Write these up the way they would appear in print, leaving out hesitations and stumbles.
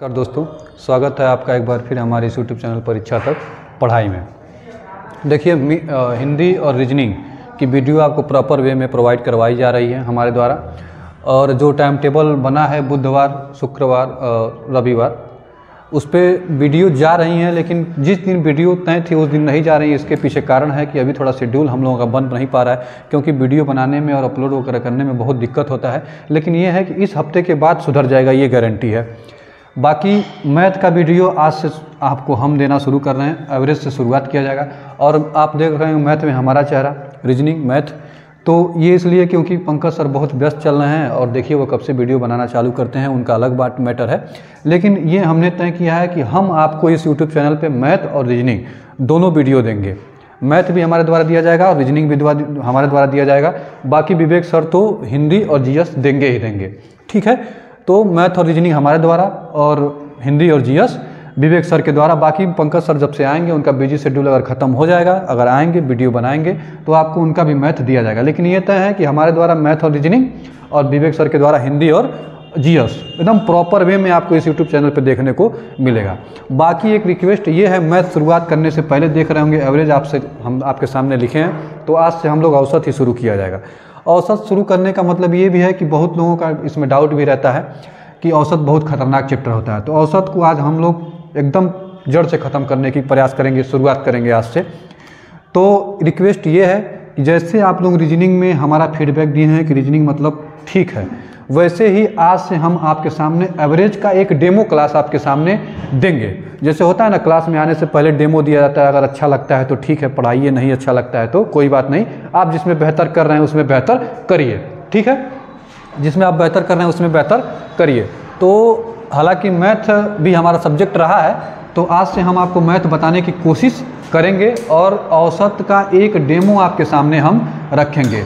नमस्कार दोस्तों, स्वागत है आपका एक बार फिर हमारे इस यूट्यूब चैनल परीक्षा तक पढ़ाई में। देखिए हिंदी और रीजनिंग की वीडियो आपको प्रॉपर वे में प्रोवाइड करवाई जा रही है हमारे द्वारा, और जो टाइम टेबल बना है बुधवार, शुक्रवार और रविवार, उस पर वीडियो जा रही हैं, लेकिन जिस दिन वीडियो तय थी उस दिन नहीं जा रही है। इसके पीछे कारण है कि अभी थोड़ा शेड्यूल हम लोगों का बन नहीं पा रहा है, क्योंकि वीडियो बनाने में और अपलोड वगैरह करने में बहुत दिक्कत होता है। लेकिन ये है कि इस हफ्ते के बाद सुधर जाएगा, ये गारंटी है। बाकी मैथ का वीडियो आज से आपको हम देना शुरू कर रहे हैं, एवरेज से शुरुआत किया जाएगा। और आप देख रहे हैं मैथ में हमारा चेहरा, रीजनिंग मैथ, तो ये इसलिए क्योंकि पंकज सर बहुत व्यस्त चल रहे हैं और देखिए वो कब से वीडियो बनाना चालू करते हैं, उनका अलग बात मैटर है। लेकिन ये हमने तय किया है कि हम आपको इस यूट्यूब चैनल पे मैथ और रीजनिंग दोनों वीडियो देंगे। मैथ भी हमारे द्वारा दिया जाएगा और रीजनिंग भी हमारे द्वारा दिया जाएगा। बाकी विवेक सर तो हिंदी और जीएस देंगे ही देंगे, ठीक है। तो मैथ और रीजनिंग हमारे द्वारा और हिंदी और जीएस विवेक सर के द्वारा। बाकी पंकज सर जब से आएंगे, उनका बिजी शेड्यूल अगर ख़त्म हो जाएगा, अगर आएंगे वीडियो बनाएंगे तो आपको उनका भी मैथ दिया जाएगा। लेकिन ये तय है कि हमारे द्वारा मैथ और रीजनिंग और विवेक सर के द्वारा हिंदी और जीएस एकदम प्रॉपर वे में आपको इस यूट्यूब चैनल पर देखने को मिलेगा। बाकी एक रिक्वेस्ट ये है, मैथ शुरुआत करने से पहले देख रहे होंगे एवरेज आपसे हम आपके सामने लिखे हैं, तो आज से हम लोग औसत ही शुरू किया जाएगा। औसत शुरू करने का मतलब ये भी है कि बहुत लोगों का इसमें डाउट भी रहता है कि औसत बहुत खतरनाक चैप्टर होता है, तो औसत को आज हम लोग एकदम जड़ से ख़त्म करने की प्रयास करेंगे, शुरुआत करेंगे आज से। तो रिक्वेस्ट ये है कि जैसे आप लोग रीजनिंग में हमारा फीडबैक दिए हैं कि रीजनिंग मतलब ठीक है, वैसे ही आज से हम आपके सामने एवरेज का एक डेमो क्लास आपके सामने देंगे। जैसे होता है ना, क्लास में आने से पहले डेमो दिया जाता है, अगर अच्छा लगता है तो ठीक है पढ़ाइए, नहीं अच्छा लगता है तो कोई बात नहीं, आप जिसमें बेहतर कर रहे हैं उसमें बेहतर करिए, ठीक है। जिसमें आप बेहतर कर रहे हैं उसमें बेहतर करिए। तो हालांकि मैथ भी हमारा सब्जेक्ट रहा है, तो आज से हम आपको मैथ बताने की कोशिश करेंगे और औसत का एक डेमो आपके सामने हम रखेंगे।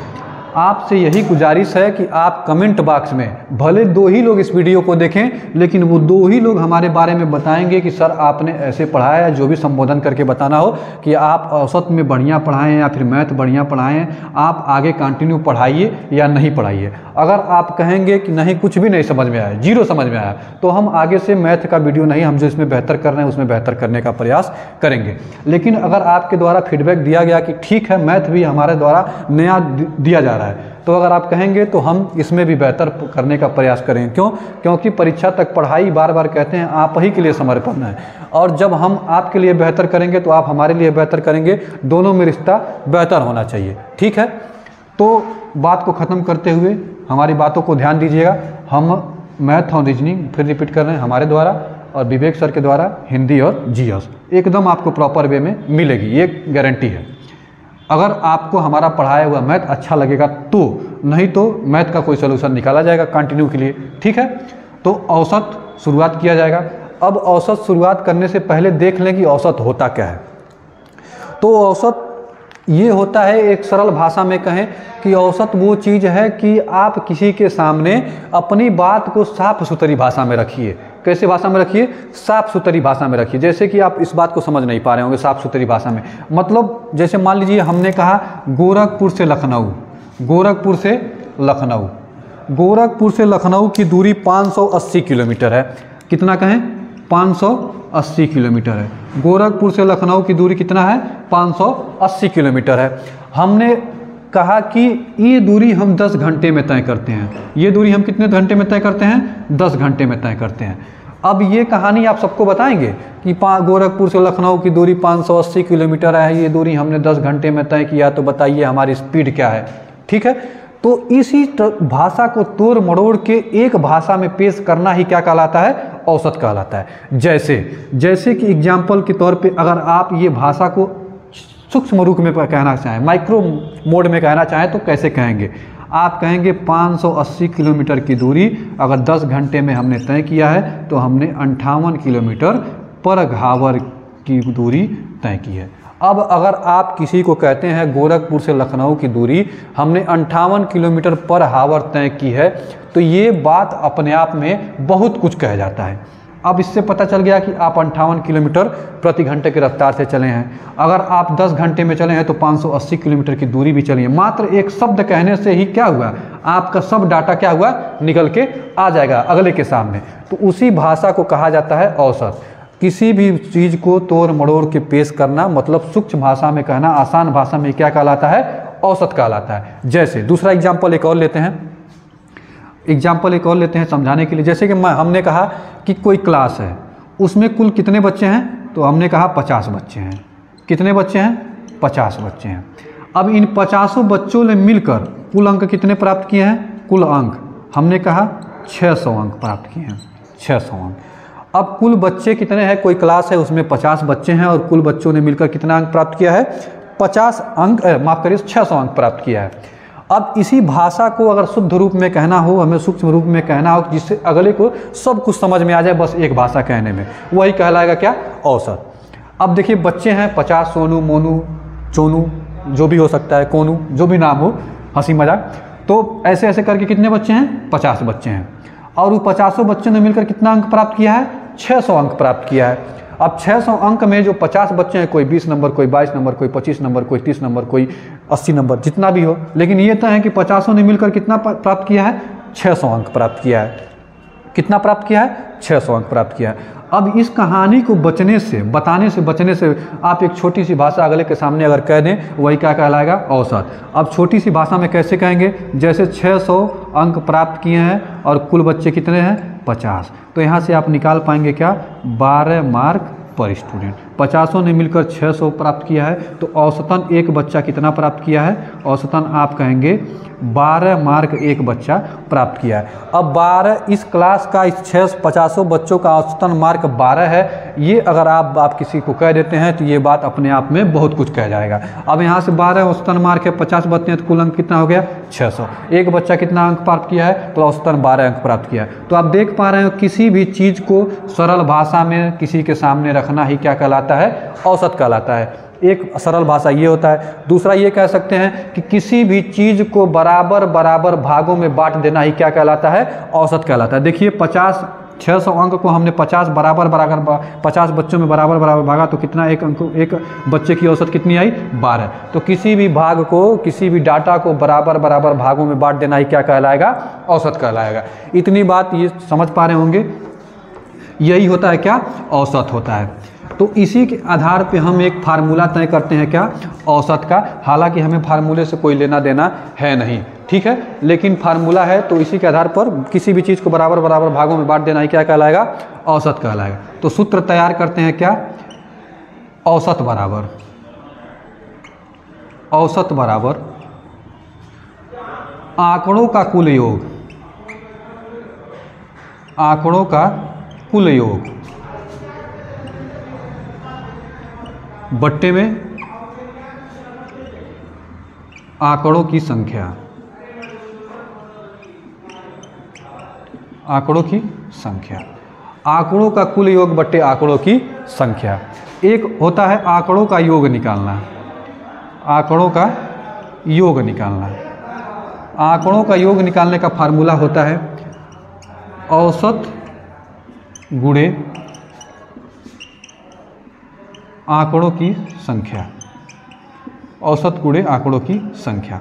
आपसे यही गुजारिश है कि आप कमेंट बॉक्स में भले 2 ही लोग इस वीडियो को देखें, लेकिन वो 2 ही लोग हमारे बारे में बताएंगे कि सर आपने ऐसे पढ़ाया, जो भी संबोधन करके बताना हो कि आप औसत में बढ़िया पढ़ाएं या फिर मैथ बढ़िया पढ़ाएं, आप आगे कंटिन्यू पढ़ाइए या नहीं पढ़ाइए। अगर आप कहेंगे कि नहीं कुछ भी नहीं समझ में आया, जीरो समझ में आया, तो हम आगे से मैथ का वीडियो नहीं, हम जो इसमें बेहतर कर रहे हैं उसमें बेहतर करने का प्रयास करेंगे। लेकिन अगर आपके द्वारा फीडबैक दिया गया कि ठीक है मैथ भी हमारे द्वारा नया दिया जा रहा है, तो अगर आप कहेंगे तो हम इसमें भी बेहतर करने का प्रयास करेंगे। क्यों? क्योंकि परीक्षा तक पढ़ाई बार बार कहते हैं आप ही के लिए समर्पण है, और जब हम आपके लिए बेहतर करेंगे तो आप हमारे लिए बेहतर करेंगे, दोनों में रिश्ता बेहतर होना चाहिए, ठीक है। तो बात को ख़त्म करते हुए हमारी बातों को ध्यान दीजिएगा। हम मैथ और रीजनिंग फिर रिपीट कर रहे हैं हमारे द्वारा और विवेक सर के द्वारा हिंदी और जीएस एकदम आपको प्रॉपर वे में मिलेगी, ये गारंटी है। अगर आपको हमारा पढ़ाया हुआ मैथ अच्छा लगेगा तो, नहीं तो मैथ का कोई सोल्यूशन निकाला जाएगा कंटिन्यू के लिए, ठीक है। तो औसत शुरुआत किया जाएगा। अब औसत शुरुआत करने से पहले देख लें कि औसत होता क्या है। तो औसत ये होता है, एक सरल भाषा में कहें कि औसत वो चीज़ है कि आप किसी के सामने अपनी बात को साफ सुथरी भाषा में रखिए। कैसे भाषा में रखिए? साफ सुथरी भाषा में रखिए। जैसे कि आप इस बात को समझ नहीं पा रहे होंगे साफ सुथरी भाषा में, मतलब जैसे मान लीजिए हमने कहा गोरखपुर से लखनऊ, गोरखपुर से लखनऊ, गोरखपुर से लखनऊ की दूरी 580 किलोमीटर है। कितना कहें? 580 किलोमीटर है। गोरखपुर से लखनऊ की दूरी कितना है? 580 किलोमीटर है। हमने कहा कि ये दूरी हम 10 घंटे में तय करते हैं। ये दूरी हम कितने घंटे में तय करते हैं? 10 घंटे में तय करते हैं। अब ये कहानी आप सबको बताएंगे कि गोरखपुर से लखनऊ की दूरी 580 किलोमीटर है, ये दूरी हमने 10 घंटे में तय किया, तो बताइए हमारी स्पीड क्या है, ठीक है। तो इसी भाषा को तोड़ मरोड़ के एक भाषा में पेश करना ही क्या कहलाता है? औसत कहलाता है। जैसे कि एग्जाम्पल के तौर पे अगर आप ये भाषा को सूक्ष्म रूप में कहना चाहें, माइक्रो मोड में कहना चाहें, तो कैसे कहेंगे? आप कहेंगे 580 किलोमीटर की दूरी अगर 10 घंटे में हमने तय किया है तो हमने 58 किलोमीटर पर घावर की दूरी तय की है। अब अगर आप किसी को कहते हैं गोरखपुर से लखनऊ की दूरी हमने 58 किलोमीटर पर हावर तय की है, तो ये बात अपने आप में बहुत कुछ कह जाता है। अब इससे पता चल गया कि आप 58 किलोमीटर प्रति घंटे की रफ्तार से चले हैं। अगर आप 10 घंटे में चले हैं तो 580 किलोमीटर की दूरी भी चली है। मात्र एक शब्द कहने से ही क्या हुआ, आपका सब डाटा क्या हुआ, निकल के आ जाएगा अगले के सामने। तो उसी भाषा को कहा जाता है औसत। किसी भी चीज़ को तोड़ मड़ोड़ के पेश करना, मतलब सूक्ष्म भाषा में कहना, आसान भाषा में क्या कहलाता है, औसत कहलाता है। जैसे दूसरा एग्जाम्पल एक और लेते हैं समझाने के लिए। जैसे कि हमने कहा कि कोई क्लास है, उसमें कुल कितने बच्चे हैं, तो हमने कहा 50 बच्चे हैं। कितने बच्चे हैं, 50 बच्चे हैं। अब इन 50 बच्चों ने मिलकर कुल अंक कितने प्राप्त किए हैं, कुल अंक हमने कहा 600 अंक प्राप्त किए हैं, 600 अंक। अब कुल बच्चे कितने हैं, कोई क्लास है उसमें 50 बच्चे हैं और कुल बच्चों ने मिलकर कितना अंक प्राप्त किया है, 50 अंक, माफ़ करिए 600 अंक प्राप्त किया है। अब इसी भाषा को अगर शुद्ध रूप में कहना हो, हमें सूक्ष्म रूप में कहना हो जिससे अगले को सब कुछ समझ में आ जाए बस एक भाषा कहने में, वही कहलाएगा क्या, औसत। अब देखिए बच्चे हैं 50, सोनू, मोनू, चोनू, जो भी हो सकता है, कोनू, जो भी नाम हो, हंसी मजाक, तो ऐसे ऐसे करके कितने बच्चे हैं, 50 बच्चे हैं। और वो 50 बच्चों ने मिलकर कितना अंक प्राप्त किया है, 600 अंक प्राप्त किया है। अब 600 अंक में जो 50 बच्चे हैं, कोई 20 नंबर, कोई 22 नंबर, कोई 25 नंबर, कोई 30 नंबर, कोई 80 नंबर, जितना भी हो, लेकिन ये तो है कि 50 ने मिलकर कितना प्राप्त किया है, 600 अंक प्राप्त किया है। कितना प्राप्त किया है, 600 अंक प्राप्त किया है। अब इस कहानी को बचने से आप एक छोटी सी भाषा अगले के सामने अगर कह दें, वही क्या कहलाएगा, औसत। अब छोटी सी भाषा में कैसे कहेंगे, जैसे 600 अंक प्राप्त किए हैं और कुल बच्चे कितने हैं, 50, तो यहाँ से आप निकाल पाएंगे क्या, 12 मार्क पर स्टूडेंट। 50 ने मिलकर 600 प्राप्त किया है, तो औसतन एक बच्चा कितना प्राप्त किया है, औसतन आप कहेंगे 12 मार्क एक बच्चा प्राप्त किया है। अब 12 इस क्लास का, इस 50 बच्चों का औसतन मार्क 12 है। ये अगर आप किसी को कह देते हैं तो ये बात अपने आप में बहुत कुछ कह जाएगा। अब यहाँ से 12 औसतन मार्क है, 50 बच्चे हैं तो कुल अंक कितना हो गया, 600। एक बच्चा कितना अंक प्राप्त किया है, तो औसतन 12 अंक प्राप्त किया है। तो आप देख पा रहे हो किसी भी चीज़ को सरल भाषा में किसी के सामने रखना ही क्या कहलाता है, औसत कहलाता है। एक सरल भाषा ये होता है। दूसरा ये कह सकते हैं कि किसी भी चीज़ को बराबर बराबर भागों में बांट देना ही क्या कहलाता है, औसत कहलाता है। देखिए 600 अंक को हमने 50 बच्चों में बराबर बराबर भागा तो कितना, एक बच्चे की औसत कितनी आई, 12। तो किसी भी भाग को, किसी भी डाटा को बराबर बराबर भागों में बांट देना ही क्या कहलाएगा, औसत कहलाएगा। इतनी बात ये समझ पा रहे होंगे, यही होता है क्या, औसत होता है। तो इसी के आधार पे हम एक फार्मूला तय करते हैं क्या, औसत का। हालांकि हमें फार्मूले से कोई लेना देना है नहीं, ठीक है, लेकिन फार्मूला है तो इसी के आधार पर किसी भी चीज़ को बराबर बराबर भागों में बांट देना ही क्या कहलाएगा, औसत कहलाएगा। तो सूत्र तैयार करते हैं क्या, औसत बराबर आंकड़ों का कुल योग बट्टे में आंकड़ों की संख्या। आंकड़ों का कुल योग बट्टे आंकड़ों की संख्या। एक होता है आंकड़ों का योग निकालना, आंकड़ों का योग निकालने का फार्मूला होता है औसत गुणे आंकड़ों की संख्या। औसत गुणे आंकड़ों की संख्या,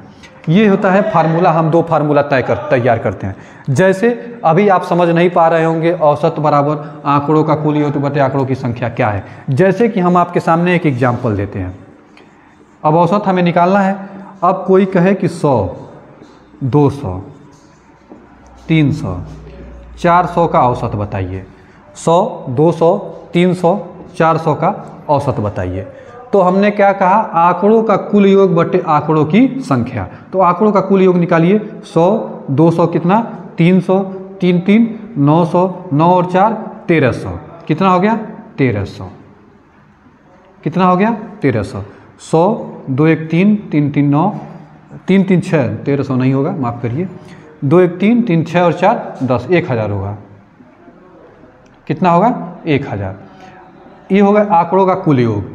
ये होता है फार्मूला। हम दो फार्मूला तैयार करते हैं। जैसे अभी आप समझ नहीं पा रहे होंगे औसत बराबर आंकड़ों का कुल योग बटे आंकड़ों की संख्या क्या है। जैसे कि हम आपके सामने एक एग्जाम्पल देते हैं। अब औसत हमें निकालना है। अब कोई कहे कि 100, 200, 300, 400 का औसत बताइए। 100, 200, 300, 400 का औसत बताइए। तो हमने क्या कहा, आंकड़ों का कुल योग बटे आंकड़ों की संख्या। तो आंकड़ों का कुल योग निकालिए। 100, 200 कितना, 300, 3 3 900, 9 और 4 1300, कितना हो गया, 1300। कितना हो गया, 1300। 100, 2 1 3, 3 3 9, 3 3 6, 1300 नहीं होगा, माफ़ करिए। 2 1 3, 3 6 और 4 10, 1000 होगा। कितना होगा, 1000। ये होगा आंकड़ों का कुल योग।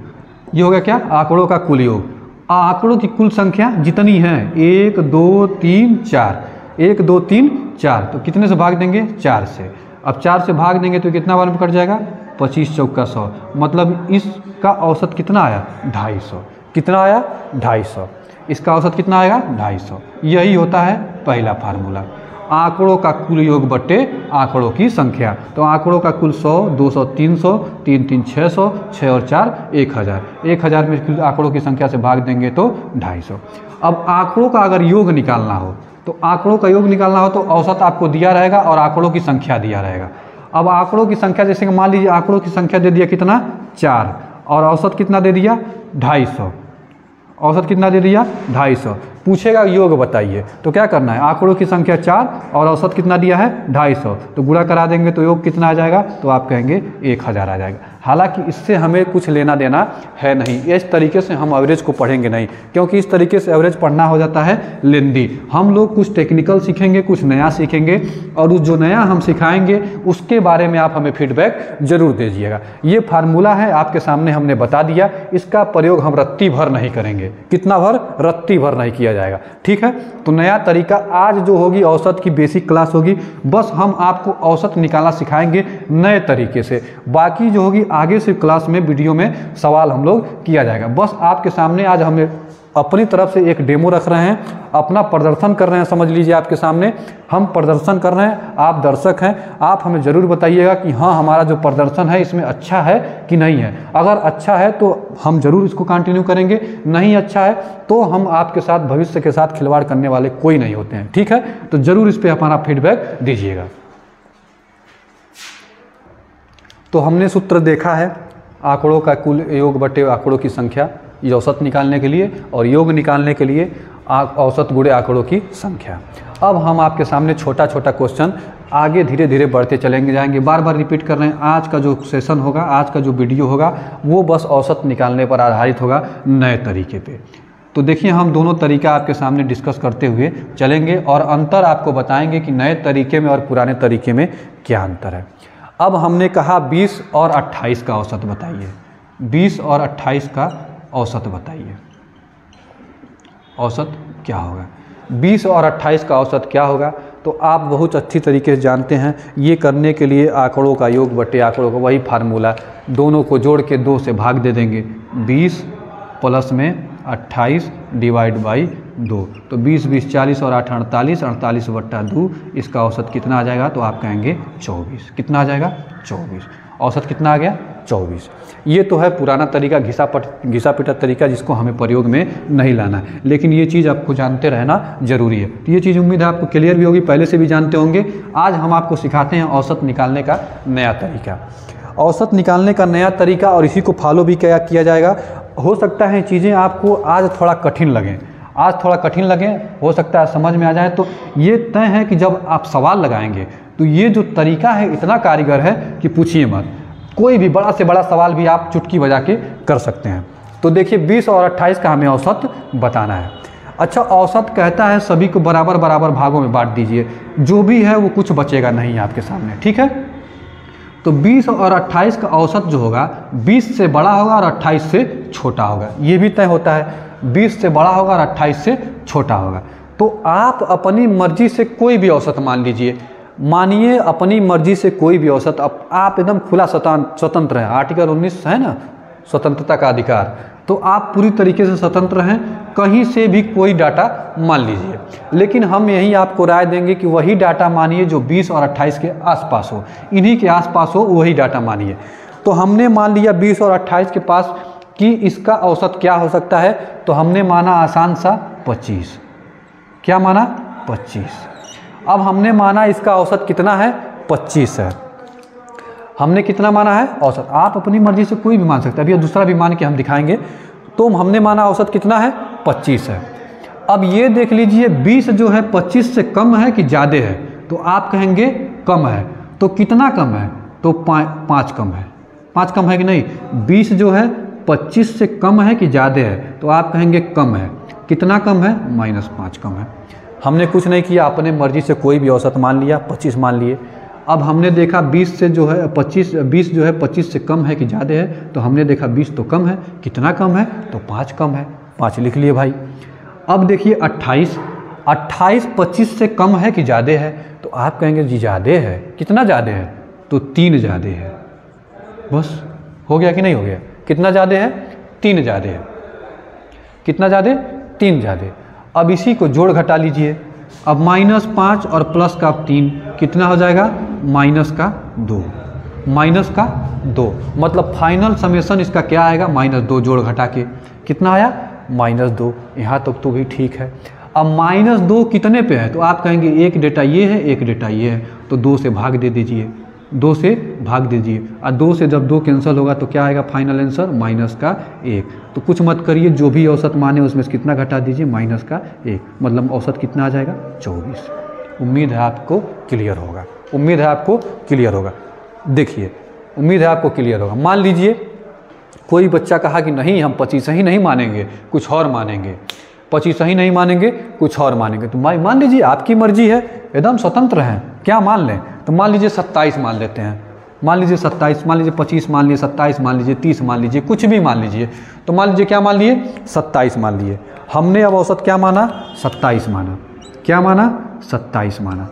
ये होगा क्या, आंकड़ों का कुल योग। आंकड़ों की कुल संख्या जितनी है 1 2 3 4, 1 2 3 4, तो कितने से भाग देंगे, 4 से। अब 4 से भाग देंगे तो कितना बार में कट जाएगा, 25 चौका 100, मतलब इसका औसत कितना आया 250। कितना आया 250। इसका औसत कितना आएगा 250। यही होता है पहला फार्मूला, आंकड़ों का कुल योग बट्टे आंकड़ों की संख्या। तो आंकड़ों का कुल 100, 200, 300, 3 3 600, 6 और 4 1000। 1000 में कुल आंकड़ों की संख्या से भाग देंगे तो 250। अब आंकड़ों का अगर योग निकालना हो तो आंकड़ों का योग निकालना हो तो औसत आपको दिया रहेगा और आंकड़ों की संख्या दिया रहेगा। अब आंकड़ों की संख्या जैसे कि मान लीजिए आंकड़ों की संख्या दे दिया कितना 4 और औसत कितना दे दिया 250। औसत कितना दे दिया 250। पूछेगा योग बताइए, तो क्या करना है, आंकड़ों की संख्या 4 और औसत कितना दिया है 250, तो गुणा करा देंगे तो योग कितना आ जाएगा, तो आप कहेंगे 1000 आ जाएगा। हालांकि इससे हमें कुछ लेना देना है नहीं, इस तरीके से हम एवरेज को पढ़ेंगे नहीं, क्योंकि इस तरीके से एवरेज पढ़ना हो जाता है लेंदी। हम लोग कुछ टेक्निकल सीखेंगे, कुछ नया सीखेंगे, और उस जो नया हम सिखाएंगे उसके बारे में आप हमें फीडबैक जरूर दीजिएगा। ये फार्मूला है आपके सामने हमने बता दिया, इसका प्रयोग हम रत्ती भर नहीं करेंगे। कितना भर, रत्ती भर नहीं किया जाएगा, ठीक है। तो नया तरीका आज जो होगी औसत की बेसिक क्लास होगी, बस हम आपको औसत निकालना सिखाएंगे नए तरीके से। बाकी जो होगी आगे से क्लास में वीडियो में सवाल हम लोग किया जाएगा। बस आपके सामने आज हमें अपनी तरफ से एक डेमो रख रहे हैं, अपना प्रदर्शन कर रहे हैं। समझ लीजिए आपके सामने हम प्रदर्शन कर रहे हैं, आप दर्शक हैं, आप हमें ज़रूर बताइएगा कि हाँ हमारा जो प्रदर्शन है इसमें अच्छा है कि नहीं है। अगर अच्छा है तो हम ज़रूर इसको कंटिन्यू करेंगे, नहीं अच्छा है तो हम आपके साथ भविष्य के साथ खिलवाड़ करने वाले कोई नहीं होते हैं, ठीक है। तो ज़रूर इस पर हमारा फीडबैक दीजिएगा। तो हमने सूत्र देखा है, आंकड़ों का कुल योग बटे आंकड़ों की संख्या, ये औसत निकालने के लिए, और योग निकालने के लिए औसत गुणे आंकड़ों की संख्या। अब हम आपके सामने छोटा छोटा क्वेश्चन आगे धीरे धीरे बढ़ते चलेंगे जाएंगे। बार बार रिपीट कर रहे हैं, आज का जो सेशन होगा, आज का जो वीडियो होगा वो बस औसत निकालने पर आधारित होगा नए तरीके पे। तो देखिए हम दोनों तरीका आपके सामने डिस्कस करते हुए चलेंगे और अंतर आपको बताएंगे कि नए तरीके में और पुराने तरीके में क्या अंतर है। अब हमने कहा 20 और 28 का औसत बताइए, 20 और 28 का औसत बताइए, औसत क्या होगा। 20 और 28 का औसत क्या होगा, तो आप बहुत अच्छी तरीके से जानते हैं। ये करने के लिए आंकड़ों का योग बटे आंकड़ों का वही फार्मूला, दोनों को जोड़ के 2 से भाग दे देंगे, 20 प्लस में 28 डिवाइड बाई 2, तो 20 20 40 और 8 48, 48 बट्टा 2, इसका औसत कितना आ जाएगा, तो आप कहेंगे 24। कितना आ जाएगा 24। औसत कितना आ गया 24। ये तो है पुराना तरीका, घिसा पिटा तरीका, जिसको हमें प्रयोग में नहीं लाना है, लेकिन ये चीज़ आपको जानते रहना जरूरी है। तो ये चीज़ उम्मीद है आपको क्लियर भी होगी, पहले से भी जानते होंगे। आज हम आपको सिखाते हैं औसत निकालने का नया तरीका, औसत निकालने का नया तरीका, और इसी को फॉलो भी किया जाएगा। हो सकता है चीज़ें आपको आज थोड़ा कठिन लगें, आज थोड़ा कठिन लगें, हो सकता है समझ में आ जाए। तो ये तय है कि जब आप सवाल लगाएंगे तो ये जो तरीका है इतना कारीगर है कि पूछिए मत, कोई भी बड़ा से बड़ा सवाल भी आप चुटकी बजा के कर सकते हैं। तो देखिए 20 और 28 का हमें औसत बताना है। अच्छा, औसत कहता है सभी को बराबर बराबर भागों में बांट दीजिए, जो भी है वो कुछ बचेगा नहीं आपके सामने, ठीक है। तो 20 और 28 का औसत जो होगा 20 से बड़ा होगा और 28 से छोटा होगा, ये भी तय होता है। 20 से बड़ा होगा और 28 से छोटा होगा। तो आप अपनी मर्जी से कोई भी औसत मान लीजिए, मानिए अपनी मर्जी से कोई भी औसत, आप एकदम खुला स्वतंत्र हैं। आर्टिकल 19 है ना, स्वतंत्रता का अधिकार, तो आप पूरी तरीके से स्वतंत्र हैं, कहीं से भी कोई डाटा मान लीजिए। लेकिन हम यही आपको राय देंगे कि वही डाटा मानिए जो 20 और 28 के आसपास हो, इन्हीं के आसपास हो, वही डाटा मानिए। तो हमने मान लिया 20 और 28 के पास कि इसका औसत क्या हो सकता है, तो हमने माना आसान सा 25। क्या माना 25। अब हमने माना इसका औसत कितना है 25 है। हमने कितना माना है औसत, आप अपनी मर्जी से कोई भी मान सकते हैं, अभी दूसरा भी मान के हम दिखाएंगे। तो हमने माना औसत कितना है 25 है। अब ये देख लीजिए 20 जो है 25 से कम है कि ज़्यादा है, तो आप कहेंगे कम है। तो कितना कम है, तो 5 कम है। 5 कम है कि नहीं, 20 जो है 25 से कम है कि ज़्यादा है, तो आप कहेंगे कम है। कितना कम है, -5 कम है। हमने कुछ नहीं किया, अपने मर्जी से कोई भी औसत मान लिया, 25 मान लिए। अब हमने देखा 20 से जो है 20 जो है 25 से कम है कि ज़्यादा है, तो हमने देखा 20 तो कम है। कितना कम है, तो 5 कम है, 5 लिख लिए भाई। अब देखिए 28, 28 25 से कम है कि ज़्यादा है? तो आप कहेंगे जी ज़्यादा है। कितना ज़्यादा है? तो 3 ज़्यादा है। बस हो गया कि नहीं हो गया? कितना ज़्यादा है? 3 ज़्यादा है। कितना ज़्यादा? 3 ज़्यादा। अब इसी को जोड़ घटा लीजिए। अब -5 और प्लस का 3 कितना हो जाएगा? -2। -2 मतलब फाइनल समेशन इसका क्या आएगा? -2 जोड़ घटा के कितना आया? -2। यहाँ तक तो भी ठीक है। अब -2 कितने पे है? तो आप कहेंगे एक डेटा ये है, एक डेटा ये है, तो 2 से भाग दे दीजिए। 2 से भाग दीजिए और 2 से जब 2 कैंसिल होगा तो क्या आएगा फाइनल आंसर? -1। तो कुछ मत करिए, जो भी औसत माने उसमें से कितना घटा दीजिए? -1। मतलब औसत कितना आ जाएगा? 24। उम्मीद है आपको क्लियर होगा। उम्मीद है आपको क्लियर होगा। देखिए, उम्मीद है आपको क्लियर होगा। मान लीजिए कोई बच्चा कहा कि नहीं हम 25 ही नहीं मानेंगे, कुछ और मानेंगे। 25 ही नहीं मानेंगे, कुछ और मानेंगे। तो भाई मान लीजिए, आपकी मर्जी है, एकदम स्वतंत्र हैं, क्या मान लें? तो मान लीजिए 27 मान लेते हैं। मान लीजिए 27, मान लीजिए 25 मान लीजिए, 27 मान लीजिए, 30 मान लीजिए, कुछ भी मान लीजिए। तो मान लीजिए क्या मान लिए? 27 मान लिए। हमने अब औसत क्या माना? 27 माना। क्या माना? 27 माना।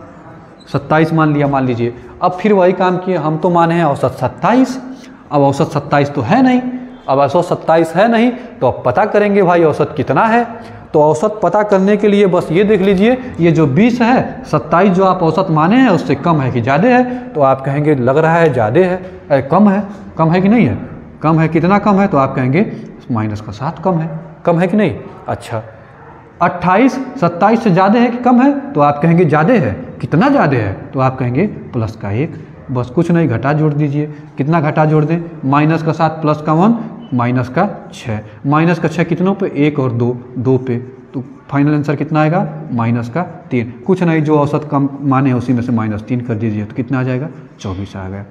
27 मान लिया, मान लीजिए। अब फिर वही काम किए, हम तो माने हैं औसत 27। अब औसत 27 तो है नहीं। अब औसत 27 है नहीं, तो अब पता करेंगे भाई औसत कितना है। तो औसत पता करने के लिए बस ये देख लीजिए, ये जो 20 है, 27 जो आप औसत माने हैं उससे कम है कि ज़्यादा है? तो आप कहेंगे लग रहा है ज़्यादा है, कम है। कम है कि नहीं है? कम है। कितना कम है? तो आप कहेंगे -7 कम है। कम है कि नहीं? अच्छा, 28 27 से ज़्यादा है कि कम है? तो आप कहेंगे ज़्यादा है। कितना ज़्यादा है? तो आप कहेंगे +1। बस कुछ नहीं, घटा जोड़ दीजिए। कितना घटा जोड़ दें? -7 +1 -6। -6 कितनों पे? 1 और 2 पे। तो फाइनल आंसर कितना आएगा? -3। कुछ नहीं, जो औसत कम माने हैं उसी में से -3 कर दीजिए, तो कितना आ जाएगा? 24 आ गया।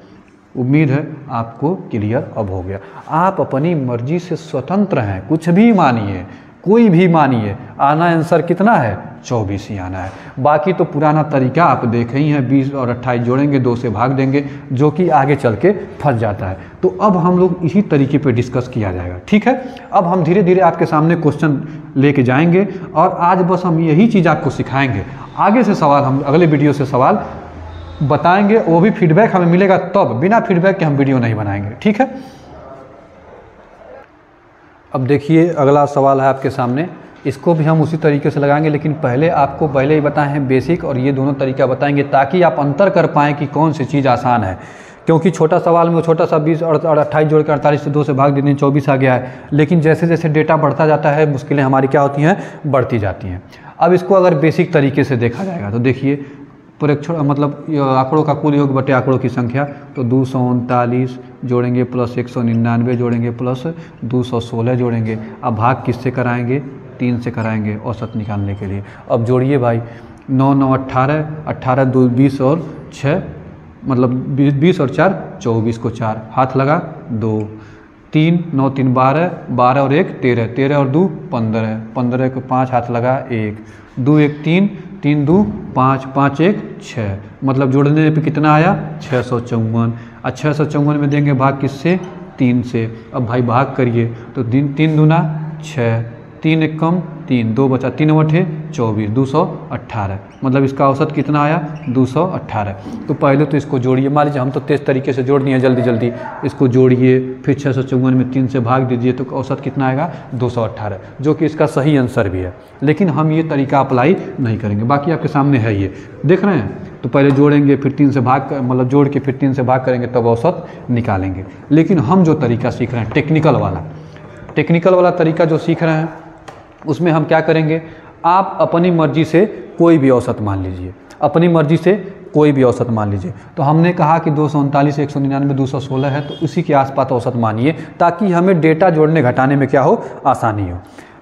उम्मीद है आपको क्लियर अब हो गया। आप अपनी मर्जी से स्वतंत्र हैं, कुछ भी मानिए, कोई भी मानिए, आना आंसर कितना है? 24 ही आना है। बाकी तो पुराना तरीका आप देखे ही हैं, 20 और 28 जोड़ेंगे, 2 से भाग देंगे, जो कि आगे चल के फंस जाता है। तो अब हम लोग इसी तरीके पे डिस्कस किया जाएगा, ठीक है। अब हम धीरे धीरे आपके सामने क्वेश्चन लेके जाएंगे और आज बस हम यही चीज़ आपको सिखाएंगे। आगे से सवाल हम अगले वीडियो से सवाल बताएंगे, वो भी फीडबैक हमें मिलेगा तब, बिना फीडबैक के हम वीडियो नहीं बनाएंगे, ठीक है। अब देखिए अगला सवाल है आपके सामने, इसको भी हम उसी तरीके से लगाएंगे, लेकिन पहले आपको पहले ही बताए हैं बेसिक और ये दोनों तरीका बताएंगे ताकि आप अंतर कर पाएँ कि कौन सी चीज़ आसान है। क्योंकि छोटा सवाल में छोटा सा 20 और 28 जोड़ के 48 से 2 से भाग देने 24 आ गया है, लेकिन जैसे जैसे डेटा बढ़ता जाता है मुश्किलें हमारी क्या होती हैं? बढ़ती जाती हैं। अब इसको अगर बेसिक तरीके से देखा जाएगा तो देखिए, प्रेक्षण मतलब आंकड़ों का कुल योग बटे आंकड़ों की संख्या, तो 239 जोड़ेंगे प्लस 199 जोड़ेंगे प्लस 216 जोड़ेंगे। अब भाग किससे कराएंगे? 3 से कराएंगे औसत निकालने के लिए। अब जोड़िए भाई, 9 9 18, 18 2 20 और 6 मतलब 20 और 4 24 को 4 हाथ लगा 2, 3 9 3 12, 12 और 1 13, 13 और 2 15, 15 को 5 हाथ लगा 1, 2 1 3, 3 2 5, 5 1 6, मतलब जोड़ने पे कितना आया? 654। 654 में देंगे भाग किससे? 3 से। अब भाई भाग करिए तो 3 दूना 6, 3 एक कम 3, 2 बचा, 3 बटे 24, 218, मतलब इसका औसत कितना आया? 218। तो पहले तो इसको जोड़िए, मान लीजिए हम तो तेज तरीके से जोड़ दिए जल्दी जल्दी, इसको जोड़िए, फिर 654 में 3 से भाग दीजिए तो औसत कितना आएगा? 218, जो कि इसका सही आंसर भी है। लेकिन हम ये तरीका अप्लाई नहीं करेंगे, बाकी आपके सामने है ये, देख रहे हैं। तो पहले जोड़ेंगे, फिर 3 से भाग मतलब जोड़ के फिर 3 से भाग करेंगे, तब औसत निकालेंगे। लेकिन हम जो तरीका सीख रहे हैं टेक्निकल वाला तरीका जो सीख रहे हैं, उसमें हम क्या करेंगे? आप अपनी मर्जी से कोई भी औसत मान लीजिए, अपनी मर्जी से कोई भी औसत मान लीजिए। तो हमने कहा कि 239 199 216 है, तो उसी के आसपास औसत मानिए ताकि हमें डेटा जोड़ने घटाने में क्या हो? आसानी हो।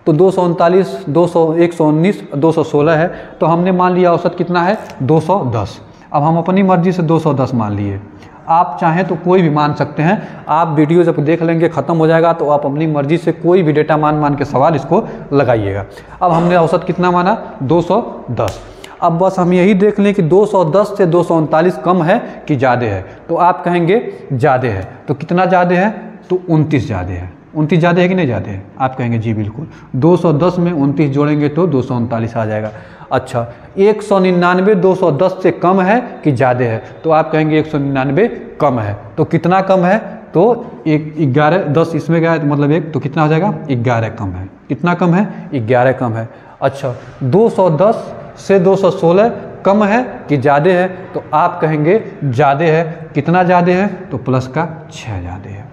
तो 239 119 216 है, तो हमने मान लिया औसत कितना है? 210। अब हम अपनी मर्जी से 210 मान लिए। आप चाहें तो कोई भी मान सकते हैं। आप वीडियो जब देख लेंगे ख़त्म हो जाएगा तो आप अपनी मर्जी से कोई भी डेटा मान के सवाल इसको लगाइएगा। अब हमने औसत कितना माना? 210। अब बस हम यही देख लें कि 210 से 239 कम है कि ज़्यादा है। तो आप कहेंगे ज़्यादा है। तो कितना ज़्यादा है? तो 29 ज़्यादा है। 29 ज़्यादा है कि नहीं ज़्यादा है? आप कहेंगे जी बिल्कुल। 210 में 29 जोड़ेंगे तो 239 आ जाएगा। अच्छा 199 210 से कम है कि ज़्यादा है? तो आप कहेंगे 199 कम है। तो कितना कम है? तो 11 10 इसमें गया तो मतलब 1, तो कितना हो जाएगा? 11 कम है। कितना कम है? 11 कम है। अच्छा 210 से 216 कम है कि ज़्यादा है? तो आप कहेंगे ज़्यादा है। कितना ज़्यादा है? तो प्लस का 6 ज़्यादा है।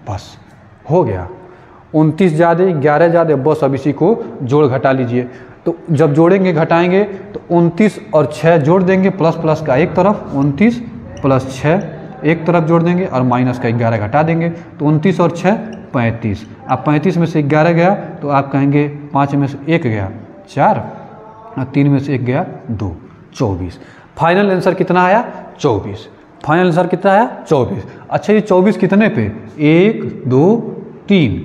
बस हो गया। 29 ज़्यादा 11 ज़्यादा, बस अब इसी को जोड़ घटा लीजिए। तो जब जोड़ेंगे घटाएंगे तो 29 और 6 जोड़ देंगे, प्लस प्लस का एक तरफ 29 प्लस 6 एक तरफ जोड़ देंगे और माइनस का 11 घटा देंगे। तो 29 और 6 35। अब 35 में से 11 गया तो आप कहेंगे 5 में से 1 गया 4 और 3 में से 1 गया 2, 24। फाइनल आंसर कितना आया? 24। फाइनल आंसर कितना आया? 24। अच्छा ये 24 कितने पे? 1 2 3,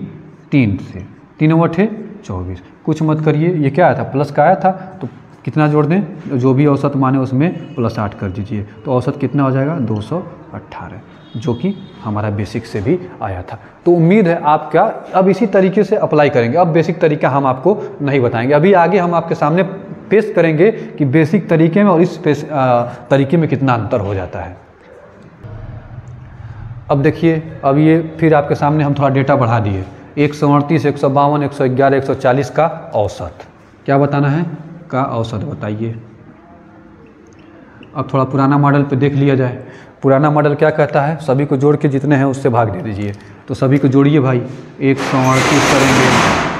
3 से 3 बटे 24। कुछ मत करिए, ये क्या आया था? प्लस का आया था, तो कितना जोड़ दें? जो भी औसत माने उसमें प्लस 8 कर दीजिए। तो औसत कितना हो जाएगा? 218, जो कि हमारा बेसिक से भी आया था। तो उम्मीद है आप क्या अब इसी तरीके से अप्लाई करेंगे। अब बेसिक तरीका हम आपको नहीं बताएंगे, अभी आगे हम आपके सामने पेश करेंगे कि बेसिक तरीके में और इस तरीके में कितना अंतर हो जाता है। अब देखिए, अब ये फिर आपके सामने हम थोड़ा डेटा बढ़ा दिए। 138, 152, 111, 140 का औसत क्या बताना है? का औसत बताइए। अब थोड़ा पुराना मॉडल पे देख लिया जाए। पुराना मॉडल क्या कहता है? सभी को जोड़ के जितने हैं उससे भाग दे दीजिए। तो सभी को जोड़िए भाई। 138 करेंगे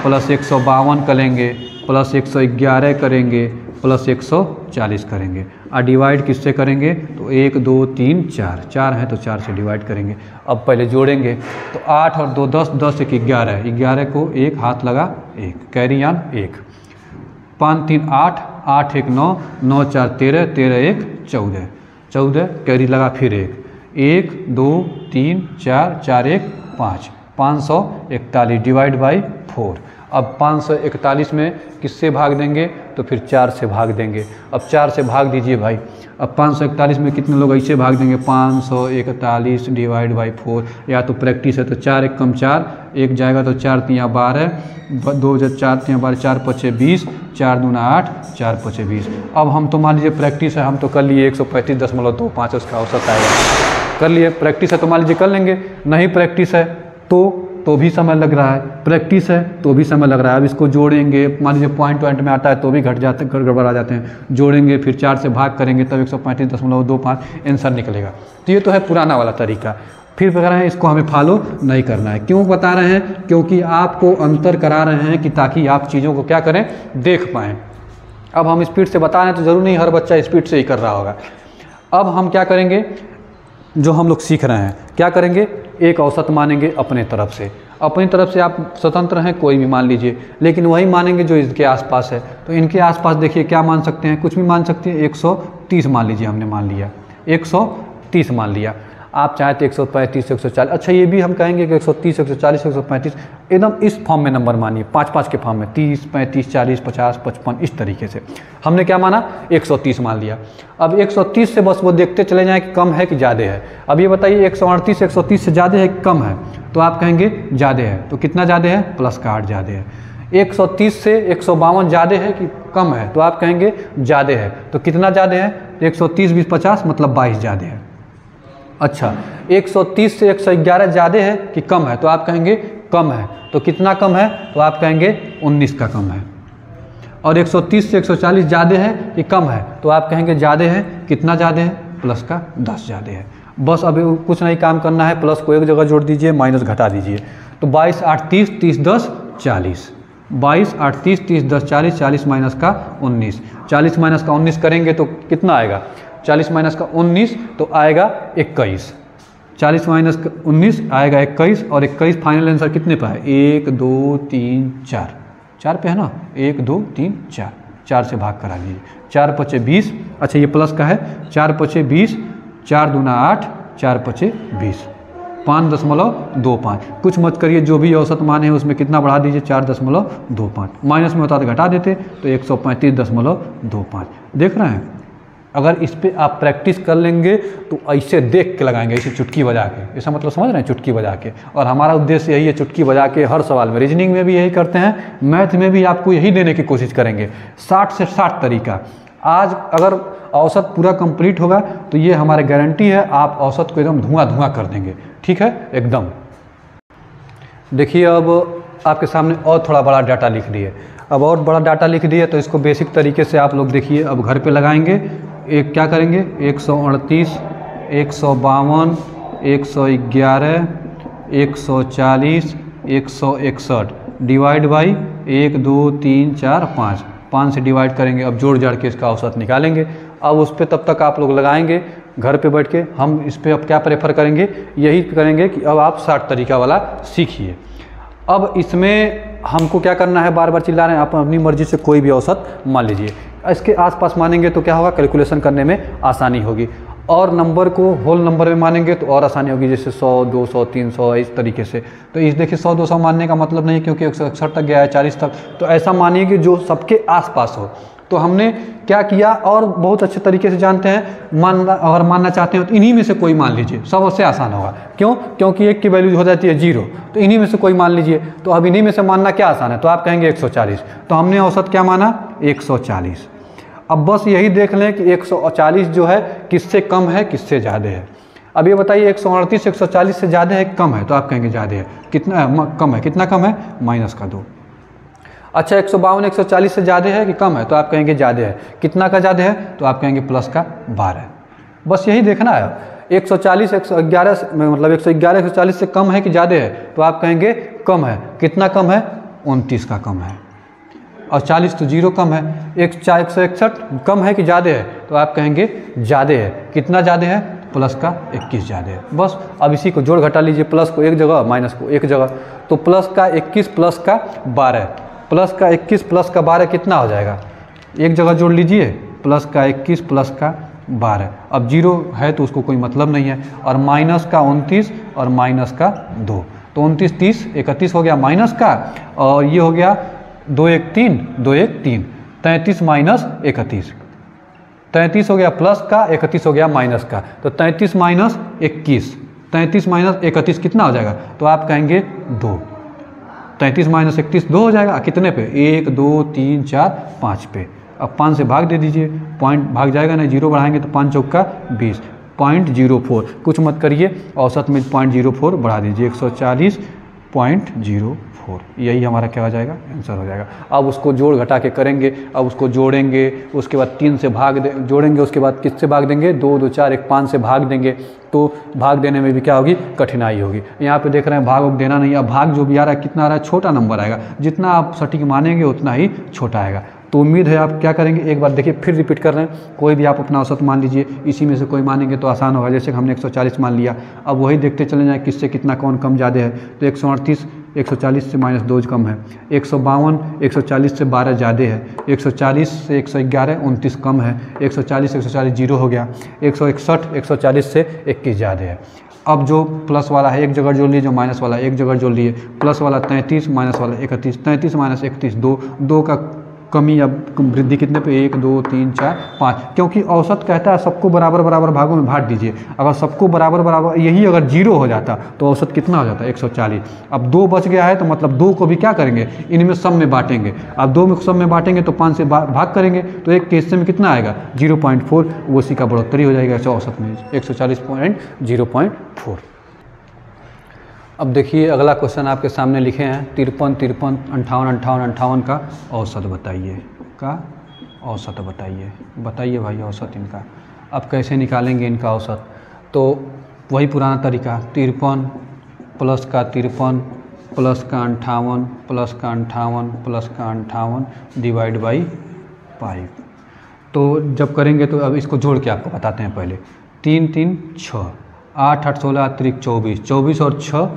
प्लस 152 करेंगे प्लस 111 करेंगे प्लस 140 करेंगे और डिवाइड किससे करेंगे? तो 1 2 3 4, 4 है तो 4 से डिवाइड करेंगे। अब पहले जोड़ेंगे तो 8 और 2 10, 10 1 11, 11 को 1 हाथ लगा 1, कैरी ऑन 1, 5 3 8, 8 1 9, 9 4 13, 13 1 14, 14 कैरी लगा फिर 1, 2 3 4, 4 1 5, 541 डिवाइड बाई 4। अब 541 में किससे भाग देंगे? तो फिर 4 से भाग देंगे। अब 4 से भाग दीजिए भाई। अब 541 में कितने लोग ऐसे भाग देंगे? 541 डिवाइड बाई 4। या तो प्रैक्टिस है तो 4 1 कम 4, 1 जाएगा तो 4 3 12, 2 4 3 12, 4 5 20, 4 2 8, 4 5 20। अब हम तो मान लीजिए प्रैक्टिस है, हम तो कर लिए 135.25 उसका औसत आएगा। कर लिए प्रैक्टिस है तो मान लीजिए कर लेंगे। नहीं प्रैक्टिस है तो भी समय लग रहा है, प्रैक्टिस है तो भी समय लग रहा है। अब इसको जोड़ेंगे, मान लीजिए पॉइंट में आता है तो भी घट जाते, गड़बड़ा जाते हैं। जोड़ेंगे फिर 4 से भाग करेंगे तब 135.25 आंसर निकलेगा। तो ये तो है पुराना वाला तरीका। फिर कह रहे हैं इसको हमें फॉलो नहीं करना है। क्यों बता रहे हैं? क्योंकि आपको अंतर करा रहे हैं कि ताकि आप चीज़ों को क्या करें? देख पाएँ। अब हम स्पीड से बता रहे हैं तो ज़रूर नहीं हर बच्चा स्पीड से ही कर रहा होगा। अब हम क्या करेंगे? जो हम लोग सीख रहे हैं क्या करेंगे? एक औसत मानेंगे अपने तरफ से। अपनी तरफ से आप स्वतंत्र हैं, कोई भी मान लीजिए, लेकिन वही मानेंगे जो इसके आसपास है। तो इनके आसपास देखिए क्या मान सकते हैं? कुछ भी मान सकते हैं। 130 मान लीजिए, हमने मान लिया 130 मान लिया। आप चाहे तो 135 140। अच्छा ये भी हम कहेंगे कि 130 140 135 एकदम इस फॉर्म में नंबर मानिए, 5-5 के फॉर्म में, 30 35 40 50 55 इस तरीके से। हमने क्या माना? 130 मान लिया। अब 130 से बस वो देखते चले जाएँ कि कम है कि ज़्यादा है। अब ये बताइए 138 130 से ज़्यादा है कि कम है? तो आप कहेंगे ज़्यादा है। तो कितना ज़्यादा है? प्लस का 8 ज़्यादा है। 130 से 152 ज़्यादा है कि कम है? तो आप कहेंगे ज़्यादा है। तो कितना ज़्यादा है? 130 20 50 मतलब 22 ज़्यादा है। अच्छा 130 से 111 ज़्यादा है कि कम है? तो आप कहेंगे कम है। तो कितना कम है? तो आप कहेंगे 19 का कम है। और 130 से 140 ज़्यादा है कि कम है? तो आप कहेंगे ज़्यादा है। कितना ज़्यादा है? प्लस का 10 ज़्यादा है। बस अभी कुछ नहीं काम करना है, प्लस को एक जगह जोड़ दीजिए, माइनस घटा दीजिए। तो 22 8 30, 30 10 40, 22 8 30, 30 10 40, 40 माइनस का 19, 40 माइनस का 19 करेंगे तो कितना आएगा? 40 माइनस का 19 तो आएगा 21, 40 माइनस का 19 आएगा 21। और 21 फाइनल आंसर कितने पर है? 1 2 3 4, 4 पे है ना? 1 2 3 4, 4 से भाग करा लीजिए। 4 5 20। अच्छा ये प्लस का है। 4 5 20, 4 दूना 8, 4 5 20, 5.25। कुछ मत करिए, जो भी औसत मान है उसमें कितना बढ़ा दीजिए? 4.25। माइनस में होता तो घटा देते, तो 135.25। देख रहे हैं? अगर इस पे आप प्रैक्टिस कर लेंगे तो ऐसे देख के लगाएंगे, ऐसे चुटकी बजा के, ऐसा मतलब समझ रहे हैं, चुटकी बजा के। और हमारा उद्देश्य यही है, चुटकी बजा के हर सवाल में, रीजनिंग में भी यही करते हैं, मैथ में भी आपको यही देने की कोशिश करेंगे, 60 से 60 तरीका। आज अगर औसत पूरा कंप्लीट होगा तो ये हमारी गारंटी है, आप औसत को एकदम धुआं धुआं कर देंगे, ठीक है एकदम। देखिए अब आपके सामने और थोड़ा बड़ा डाटा लिख दिए, अब और बड़ा डाटा लिख दिए तो इसको बेसिक तरीके से आप लोग देखिए, अब घर पे लगाएंगे। एक क्या करेंगे, 138, 152, 111, 140, 161 डिवाइड बाई 1 2 3 4 5, 5 से डिवाइड करेंगे। अब जोड़ जाड़ के इसका औसत निकालेंगे। अब उस पर तब तक आप लोग लगाएंगे घर पे बैठ के। हम इस पर अब क्या प्रेफर करेंगे, यही करेंगे कि अब आप 60 तरीका वाला सीखिए। अब इसमें हमको क्या करना है, बार बार चिल्ला रहे हैं, आप अपनी मर्जी से कोई भी औसत मान लीजिए। इसके आसपास मानेंगे तो क्या होगा, कैलकुलेशन करने में आसानी होगी। और नंबर को होल नंबर में मानेंगे तो और आसानी होगी, जैसे 100 200 300 इस तरीके से। तो इस देखिए 100 200 मानने का मतलब नहीं, क्योंकि 161 तक गया है, 40 तक, तो ऐसा मानिए कि जो सबके आसपास हो। तो हमने क्या किया, और बहुत अच्छे तरीके से जानते हैं, अगर मानना चाहते हैं तो इन्हीं में से कोई मान लीजिए, सबसे आसान होगा। क्यों, क्योंकि एक की वैल्यू हो जाती है 0, तो इन्हीं में से कोई मान लीजिए। तो अब इन्हीं में से मानना क्या आसान है, तो आप कहेंगे 140, तो हमने औसत क्या माना 140। अब बस यही देख लें कि 140 जो है किससे कम है किससे ज़्यादा है। अब ये बताइए 138 140 से ज़्यादा है कम है, तो आप कहेंगे ज़्यादा है। कितना कम है, कितना कम है, -2। अच्छा 152 140 से ज़्यादा है कि कम है, तो आप कहेंगे ज़्यादा है। कितना का ज़्यादा है, तो आप कहेंगे +12। बस यही देखना है। 140 111 मतलब 111 140 से कम है कि ज़्यादा है, तो आप कहेंगे कम है। कितना कम है, 29 का कम है। और 40 तो 0 कम है। 161 कम है कि ज़्यादा है, तो आप कहेंगे ज़्यादा है। कितना ज़्यादा है, +21 ज़्यादा है। बस अब इसी को जोड़ घटा लीजिए, प्लस को एक जगह माइनस को एक जगह। तो +21 +12, +21 +12 कितना हो जाएगा, एक जगह जोड़ लीजिए, +21 +12। अब 0 है तो उसको कोई मतलब नहीं है। और -29 और -2, तो 29 30 31 हो गया माइनस का, और ये हो गया 2 1 3 2 1 3, 33 - 31, 33 हो गया प्लस का, 31 हो गया माइनस का। तो 33 - 21, 33 - 31 कितना हो जाएगा, तो आप कहेंगे 2। 33 - 31 2 हो जाएगा। कितने पे, 1 2 3 4 5 पे। अब 5 से भाग दे दीजिए, पॉइंट भाग जाएगा ना, 0 बढ़ाएंगे तो 5 चौका 20, 0.04। कुछ मत करिए, औसत में 0.04 बढ़ा दीजिए, 140.04। यही हमारा क्या हो जाएगा, आंसर हो जाएगा। अब उसको जोड़ घटा के करेंगे, अब उसको जोड़ेंगे, उसके बाद 3 से भाग जोड़ेंगे, उसके बाद किससे भाग देंगे, 2 2 4 1 5 से भाग देंगे। तो भाग देने में भी क्या होगी, कठिनाई होगी। यहाँ पे देख रहे हैं भाग देना नहीं, अब भाग जो भी आ रहा है कितना आ रहा है, छोटा नंबर आएगा। जितना आप सटीक मानेंगे उतना ही छोटा आएगा। तो उम्मीद है आप क्या करेंगे, एक बार देखिए फिर रिपीट कर रहे हैं। कोई भी आप अपना औसत मान लीजिए, इसी में से कोई मानेंगे तो आसान होगा। जैसे हमने 140 मान लिया, अब वही देखते चले जाएँ किससे कितना कौन कम ज़्यादा है। तो 138 140 से -2 कम है, 152 140 से 12 ज़्यादा है, 140 से 111 29 कम है, 140 140 0 हो गया, 161 140 से 21 ज़्यादा है। अब जो प्लस वाला है एक जगह जोड़ लिए, जो माइनस वाला एक जगह जोड़ लिए। प्लस वाला 33, माइनस वाला 31, 33 - 31 2, 2 का कमी अब वृद्धि कितने पे, 1 2 3 4 5। क्योंकि औसत कहता है सबको बराबर बराबर भागों में बांट दीजिए। अगर सबको बराबर बराबर, यही अगर 0 हो जाता तो औसत कितना हो जाता, 140। अब 2 बच गया है तो मतलब 2 को भी क्या करेंगे, इनमें सब में बांटेंगे। अब 2 में सब में बांटेंगे तो 5 से भाग करेंगे, तो एक के हिस्से में कितना आएगा, 0.4। उसी का बढ़ोतरी हो जाएगा औसत में 140.04। अब देखिए अगला क्वेश्चन आपके सामने लिखे हैं 53 53 58 58 58 का औसत बताइए, का औसत बताइए। बताइए भाई औसत इनका। अब कैसे निकालेंगे इनका औसत, तो वही पुराना तरीका, 53 प्लस का 53 प्लस का 58 प्लस का 58 प्लस का 58 डिवाइड बाई 5। तो जब करेंगे तो अब इसको जोड़ के आपको बताते हैं पहले। 3 3 6, 8 8 16 अतिरिक्त 24, 24 और 6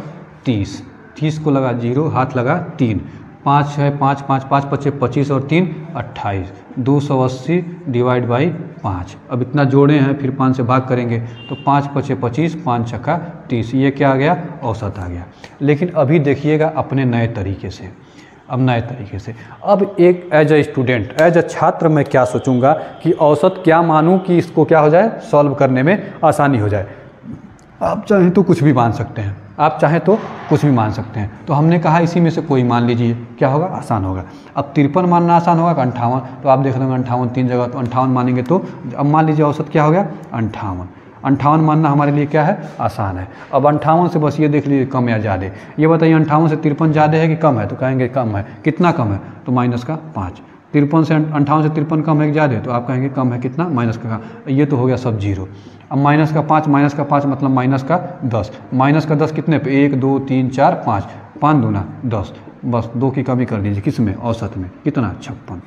30, 30 को लगा 0, हाथ लगा 3, 5 6 5 5 5 5 25 और 3 28, 280 डिवाइड बाई 5। अब इतना जोड़े हैं, फिर 5 से भाग करेंगे तो 5 5 25, 5 छक्का 30। ये क्या आ गया, औसत आ गया। लेकिन अभी देखिएगा अपने नए तरीके से। अब नए तरीके से, अब एक as a student, as a छात्र मैं क्या सोचूंगा कि औसत क्या मानूं कि इसको क्या हो जाए, सॉल्व करने में आसानी हो जाए। आप चाहें तो कुछ भी मान सकते हैं, आप चाहें तो कुछ भी मान सकते हैं। तो हमने कहा इसी में से कोई मान लीजिए, क्या होगा, आसान होगा। अब 53 मानना आसान होगा कि 58, तो आप देख लेंगे 58 3 जगह, तो 58 मानेंगे तो अब मान लीजिए औसत क्या हो गया, 58। 58 मानना हमारे लिए क्या है, आसान है। अब 58 से बस ये देख लीजिए कम या ज़्यादा, ये बताइए 58 से 53 ज़्यादा है कि कम है, तो कहेंगे कम है। कितना कम है, तो माइनस का 5। 53 से 58 से 53 कम है कि ज़्यादा है, तो आप कहेंगे कम है, कितना, माइनस का। ये तो हो गया सब जीरो। अब माइनस का 5 मतलब माइनस का 10। माइनस का 10 कितने पे, 1 2 3 4 5, 5 दूना 10, बस 2 की कमी कर दीजिए, किस में, औसत में, कितना, 56,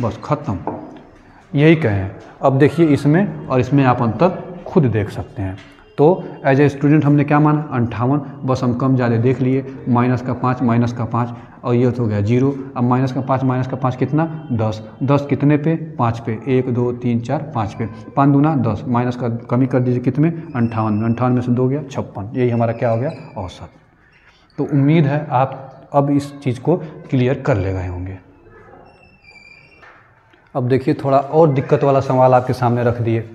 बस ख़त्म। यही कहें। अब देखिए इसमें और इसमें आप अंतर खुद देख सकते हैं। तो एज ए स्टूडेंट हमने क्या माना, 58, बस हम कम ज़्यादा देख लिए, माइनस का 5 और ये तो हो गया 0। अब माइनस का 5 कितना, 10। 10 कितने पे, 5 पे, 1 2 3 4 5 पे, 5 दूना 10, माइनस का कमी कर दीजिए कितने, 58 में, 58 में से 2 गया 56। यही हमारा क्या हो गया, औसत। तो उम्मीद है आप अब इस चीज़ को क्लियर कर ले गए होंगे। अब देखिए थोड़ा और दिक्कत वाला सवाल आपके सामने रख दिए।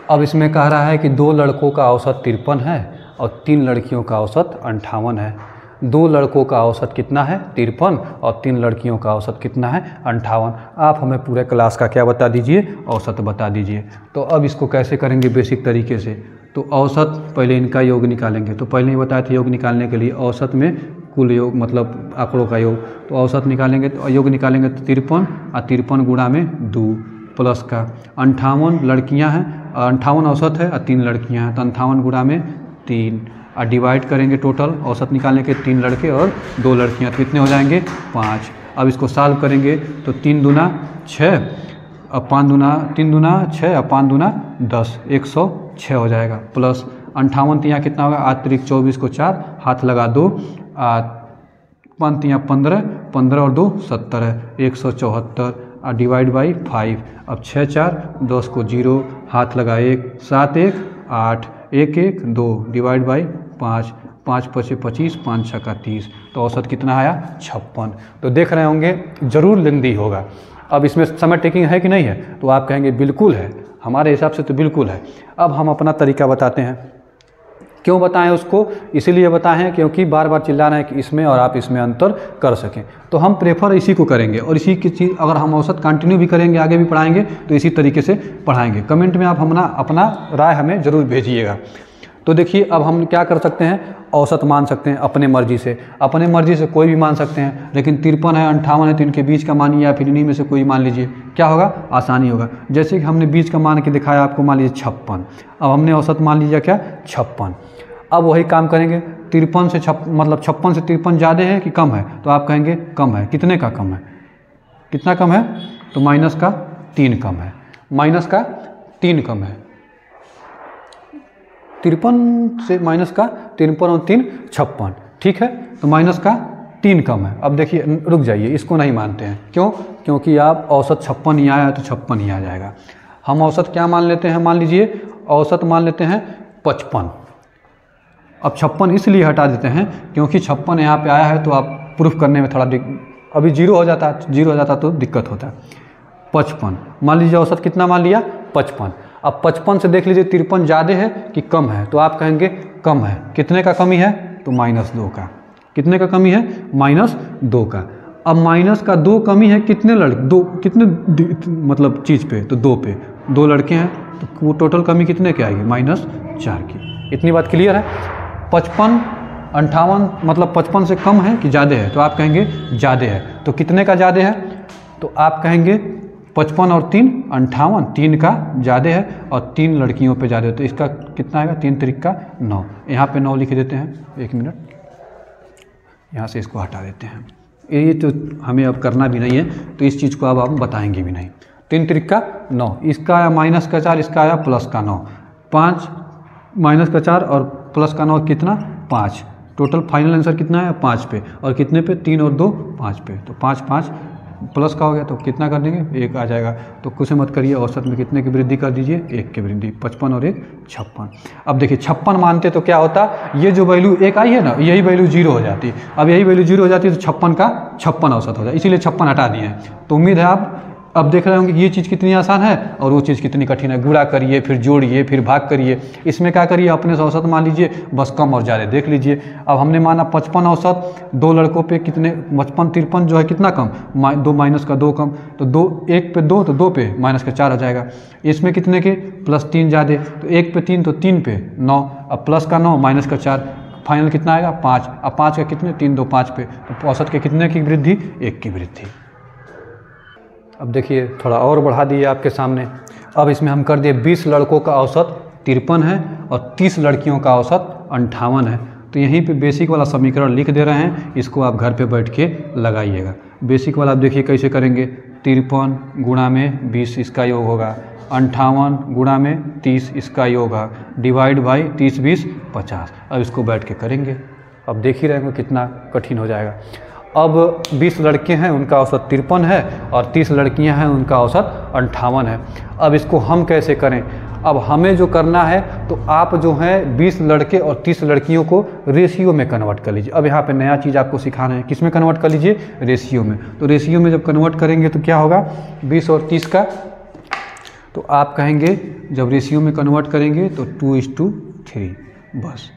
अब इसमें कह रहा है कि 2 लड़कों का औसत 53 है और 3 लड़कियों का औसत 58 है। 2 लड़कों का औसत कितना है, 53, और 3 लड़कियों का औसत कितना है, 58। आप हमें पूरे क्लास का क्या बता दीजिए, औसत बता दीजिए। तो अब इसको कैसे करेंगे बेसिक तरीके से, तो औसत पहले इनका योग निकालेंगे। तो पहले ही बताया था योग निकालने के लिए औसत में कुल योग मतलब आंकड़ों का योग, तो औसत निकालेंगे, तो योग निकालेंगे तो 53 और 53 गुणा में 2 प्लस का 58 लड़कियां हैं, 58 औसत है और 3 लड़कियां हैं, तो 58 गुणा में 3 और डिवाइड करेंगे टोटल औसत निकालने के 3 लड़के और 2 लड़कियां, तो कितने हो जाएंगे, 5। अब इसको सॉल्व करेंगे तो 3 दूना 6 और 5 दूना 3 दूना 6 और 5 दूना 10, 106 हो जाएगा। प्लस 58 तो यहाँ कितना होगा, 8 3 24 को 4 हाथ लगा 2, 5 यहाँ 15, 15 और 2 17 है, 174 और डिवाइड बाई 5। अब 6 4 10 को 0 हाथ लगा 1, 7 1 8, 1 1 2 डिवाइड बाई 5, 5 5 25, 5 6 का 30, तो औसत कितना आया, 56। तो देख रहे होंगे ज़रूर लेंदी होगा। अब इसमें समय टेकिंग है कि नहीं है, तो आप कहेंगे बिल्कुल है, हमारे हिसाब से तो बिल्कुल है। अब हम अपना तरीका बताते हैं। क्यों बताएं उसको, इसीलिए बताएं क्योंकि बार बार चिल्ला रहे हैं कि इसमें और आप इसमें अंतर कर सकें, तो हम प्रेफर इसी को करेंगे। और इसी की चीज़ अगर हम औसत कंटिन्यू भी करेंगे, आगे भी पढ़ाएंगे, तो इसी तरीके से पढ़ाएंगे। कमेंट में आप अपना राय हमें ज़रूर भेजिएगा। तो देखिए अब हम क्या कर सकते हैं, औसत मान सकते हैं अपने मर्जी से, अपने मर्जी से कोई भी मान सकते हैं, लेकिन 53 है 58 है तो इनके बीच का मानिए, या फिर इन्हीं में से कोई मान लीजिए, क्या होगा, आसानी होगा। जैसे कि हमने बीच का मान के दिखाया आपको, मान लीजिए 56, अब हमने औसत मान लीजिए क्या, 56। अब वही काम करेंगे, 53 से 56 से 53 ज़्यादा है कि कम है, तो आप कहेंगे कम है। कितने का कम है, कितना कम है, तो माइनस का 3 कम है, माइनस का 3 कम है। 53 से माइनस का 53 और 3 56, ठीक है, तो माइनस का 3 कम है। अब देखिए रुक जाइए, इसको नहीं मानते हैं, क्यों, क्योंकि आप औसत 56 ही आया है तो 56 ही आ जाएगा। हम औसत क्या मान लेते हैं, मान लीजिए औसत मान लेते हैं 55। अब 56 इसलिए हटा देते हैं क्योंकि 56 यहाँ पे आया है, तो आप प्रूफ करने में थोड़ा अभी 0 हो जाता तो दिक्कत होता है। 55 मान लीजिए, औसत कितना मान लिया, 55। अब 55 से देख लीजिए 53 ज़्यादा है कि कम है, तो आप कहेंगे कम है। कितने का कमी है, तो -2 का। कितने का कमी है, -2 का। अब माइनस का 2 कमी है, कितने कितने मतलब चीज़ पे, तो 2 पे, 2 लड़के हैं, तो टोटल कमी कितने की आएगी, -4 की। इतनी बात क्लियर है। 55 58 मतलब 55 से कम है कि ज़्यादा है, तो आप कहेंगे ज़्यादा है। तो कितने का ज़्यादा है, तो आप कहेंगे 55 और 3 58, 3 का ज़्यादा है और 3 लड़कियों पे ज़्यादा है, तो इसका कितना आएगा, 3 3 का 9। यहाँ पे 9 लिख देते हैं, 1 मिनट, यहाँ से इसको हटा देते हैं। ये तो हमें अब करना भी नहीं है, तो इस चीज़ को अब हम बताएंगे भी नहीं। 3 3 का 9, इसका आया -4, इसका आया +9, 5 -4 और +9 कितना, 5। टोटल फाइनल आंसर कितना है, 5 पे, और कितने पे, 3 और 2 5 पे, तो 5 5 प्लस का हो गया तो कितना कर देंगे 1 आ जाएगा। तो कुछ मत करिए, औसत में कितने की वृद्धि कर दीजिए 1 की वृद्धि, 55 और 1 56। अब देखिए 56 मानते तो क्या होता, ये जो वैल्यू 1 आई है ना, यही वैल्यू 0 हो जाती। अब यही वैल्यू 0 हो जाती है तो 56 का 56 औसत हो जाए, इसीलिए 56 हटा दिए हैं। तो उम्मीद है आप अब देख रहे होंगे कि ये चीज़ कितनी आसान है और वो चीज़ कितनी कठिन है। गुणा करिए, फिर जोड़िए, फिर भाग करिए। इसमें क्या करिए, अपने से औसत मान लीजिए, बस कम और ज़्यादा देख लीजिए। अब हमने माना 55 औसत, 2 लड़कों पे कितने 55 53 जो है कितना कम, 2 माइनस का 2 कम, तो 2 1 पे 2 तो 2 पे माइनस का 4 आ जाएगा। इसमें कितने के प्लस 3 ज़्यादा, तो 1 पे 3 तो 3 पे 9, अब प्लस का 9 माइनस का 4, फाइनल कितना आएगा 5। अब 5 का कितने 3 2 5 पे, तो औसत के कितने की वृद्धि 1 की वृद्धि। अब देखिए थोड़ा और बढ़ा दिए आपके सामने। अब इसमें हम कर दिए 20 लड़कों का औसत 53 है और 30 लड़कियों का औसत 58 है। तो यहीं पे बेसिक वाला समीकरण लिख दे रहे हैं, इसको आप घर पे बैठ के लगाइएगा। बेसिक वाला आप देखिए कैसे करेंगे, 53 गुणा में 20 इसका योग होगा, 58 गुणा में 30 इसका योग होगा, डिवाइड बाई 30 20 50। अब इसको बैठ के करेंगे, अब देख ही रहेंगे कितना कठिन हो जाएगा। अब 20 लड़के हैं उनका औसत 53 है और 30 लड़कियां हैं उनका औसत 58 है। अब इसको हम कैसे करें, अब हमें जो करना है तो आप जो हैं 20 लड़के और 30 लड़कियों को रेशियो में कन्वर्ट कर लीजिए। अब यहाँ पे नया चीज़ आपको सिखाना है, किस में कन्वर्ट कर लीजिए, रेशियो में। तो रेशियो में जब कन्वर्ट करेंगे तो क्या होगा 20 और 30 का, तो आप कहेंगे जब रेशियो में कन्वर्ट करेंगे तो 2:3 बस।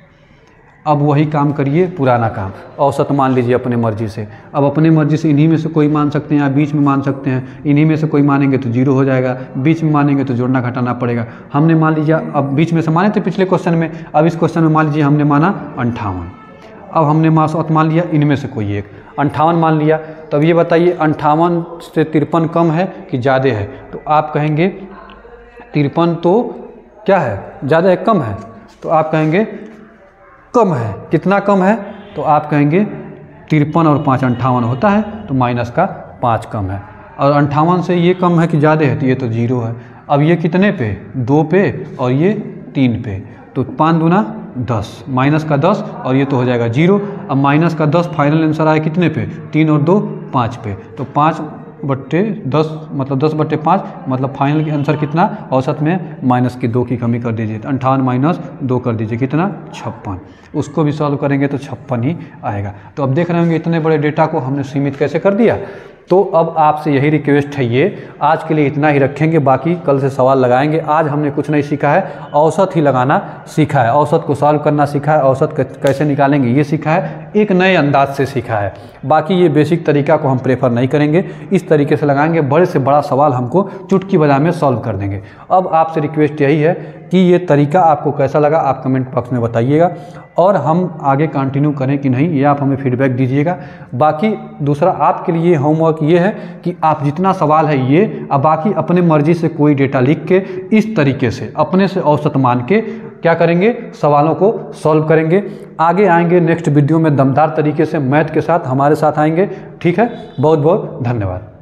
अब वही काम करिए, पुराना काम, औसत मान लीजिए अपने मर्जी से। अब अपने मर्जी से इन्हीं में से कोई मान सकते हैं या बीच में मान सकते हैं, इन्हीं में से कोई मानेंगे तो 0 हो जाएगा, बीच में मानेंगे तो जोड़ना घटाना पड़ेगा। हमने मान लीजिए अब बीच में से माने थे पिछले क्वेश्चन में, अब इस क्वेश्चन में मान लीजिए हमने माना 58। अब हमने औसत मान लिया इनमें से कोई एक 58 मान लिया। तब ये बताइए 58 से 53 कम है कि ज़्यादा है, तो आप कहेंगे 53 तो क्या है, ज़्यादा है कम है, तो आप कहेंगे कम है। कितना कम है, तो आप कहेंगे 53 और 5 58 होता है, तो माइनस का 5 कम है। और 58 से ये कम है कि ज़्यादा है, तो ये तो 0 है। अब ये कितने पे, 2 पे और ये 3 पे, तो 5 दूना 10, माइनस का 10 और ये तो हो जाएगा 0। अब माइनस का 10 फाइनल आंसर आया कितने पे, 3 और 2 5 पे, तो 5/10 मतलब 10/5, मतलब फाइनल आंसर कितना, औसत में माइनस की 2 की कमी कर दीजिए, 58 माइनस 2 कर दीजिए, कितना 56। उसको भी सॉल्व करेंगे तो 56 ही आएगा। तो अब देख रहे होंगे इतने बड़े डेटा को हमने सीमित कैसे कर दिया। तो अब आपसे यही रिक्वेस्ट है, ये आज के लिए इतना ही रखेंगे, बाकी कल से सवाल लगाएंगे। आज हमने कुछ नहीं सीखा है, औसत ही लगाना सीखा है, औसत को सॉल्व करना सीखा है, औसत कैसे निकालेंगे ये सीखा है, एक नए अंदाज से सीखा है। बाकी ये बेसिक तरीका को हम प्रेफर नहीं करेंगे, इस तरीके से लगाएंगे, बड़े से बड़ा सवाल हमको चुटकी बजा में सॉल्व कर देंगे। अब आपसे रिक्वेस्ट यही है कि ये तरीका आपको कैसा लगा आप कमेंट बॉक्स में बताइएगा, और हम आगे कंटिन्यू करें कि नहीं ये आप हमें फीडबैक दीजिएगा। बाकी दूसरा आपके लिए होमवर्क ये है कि आप जितना सवाल है ये, अब बाकी अपने मर्जी से कोई डेटा लिख के इस तरीके से अपने से औसत मान के क्या करेंगे, सवालों को सॉल्व करेंगे। आगे आएंगे नेक्स्ट वीडियो में दमदार तरीके से मैथ के साथ हमारे साथ आएंगे। ठीक है, बहुत बहुत धन्यवाद।